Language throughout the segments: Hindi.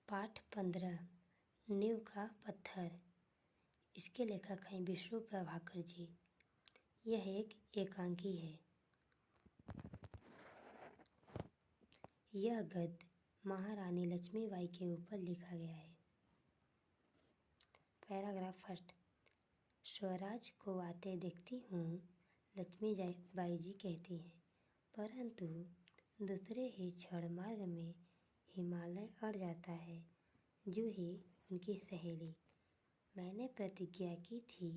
पाठ 15 नींव का पत्थर। इसके लेखक हैं विष्णु प्रभाकर जी। यह एक एकांकी है। यह गद्य महारानी लक्ष्मीबाई के ऊपर लिखा गया है। Paragraph first. स्वराज को आते देखती हूँ, लक्ष्मीबाई जी कहती हैं, परंतु दूसरे ही क्षण मार्ग में हिमालय अड़ जाता है। जूही उनकी सहेली। मैंने प्रतिज्ञा की थी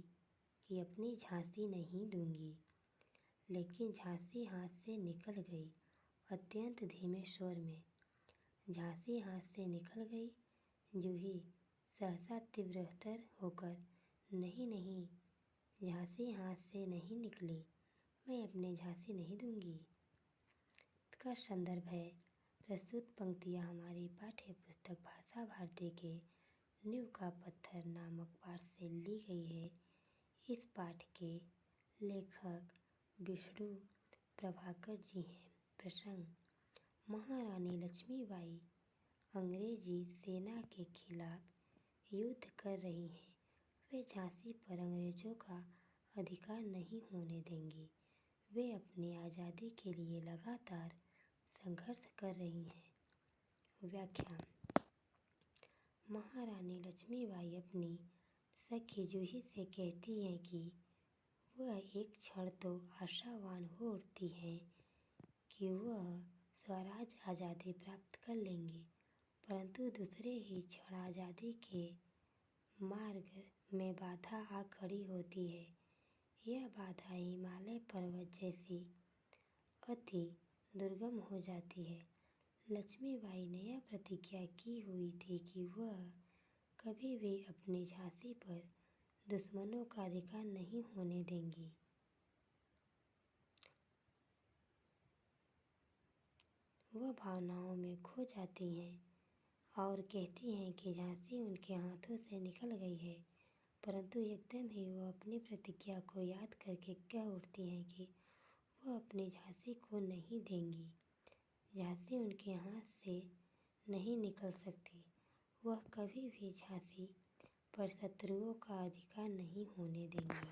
कि अपनी झांसी नहीं दूंगी, लेकिन झांसी हाथ से निकल गई अत्यंत धीमे स्वर में। झांसी हाथ से निकल गई। जूही सहसा तीव्रतर होकर, नहीं नहीं, झांसी हाथ से नहीं निकली, मैं अपनी झांसी नहीं दूंगी। इसका संदर्भ है प्रस्तुत पंक्तियाँ हमारी पाठ्य पुस्तक भाषा भारती के नींव का पत्थर नामक पाठ से ली गई है। इस पाठ के लेखक विष्णु प्रभाकर जी हैं। प्रसंग: महारानी लक्ष्मीबाई अंग्रेजी सेना के खिलाफ युद्ध कर रही हैं। वे झांसी पर अंग्रेजों का अधिकार नहीं होने देंगी। वे अपनी आज़ादी के लिए लगातार संघर्ष कर रही हैं। व्याख्या: महारानी लक्ष्मीबाई अपनी सखी जूही से कहती हैं कि वह एक क्षण तो आशावान हो उठती हैं कि वह स्वराज आज़ादी प्राप्त कर लेंगी, परंतु दूसरे ही क्षण आज़ादी के मार्ग में बाधा आ खड़ी होती है। यह बाधा हिमालय पर्वत जैसी अति दुर्गम हो जाती है। लक्ष्मीबाई ने यह प्रतिज्ञा की हुई थी कि वह कभी भी अपनी झांसी पर दुश्मनों का अधिकार नहीं होने देंगी। वह भावनाओं में खो जाती हैं और कहती हैं कि झांसी उनके हाथों से निकल गई है, परंतु एकदम ही वह अपनी प्रतिज्ञा को याद करके कह उठती हैं कि वह अपनी झांसी को नहीं देंगी। झांसी उनके हाथ से नहीं निकल सकती। वह कभी भी झांसी पर शत्रुओं का अधिकार नहीं होने देंगी।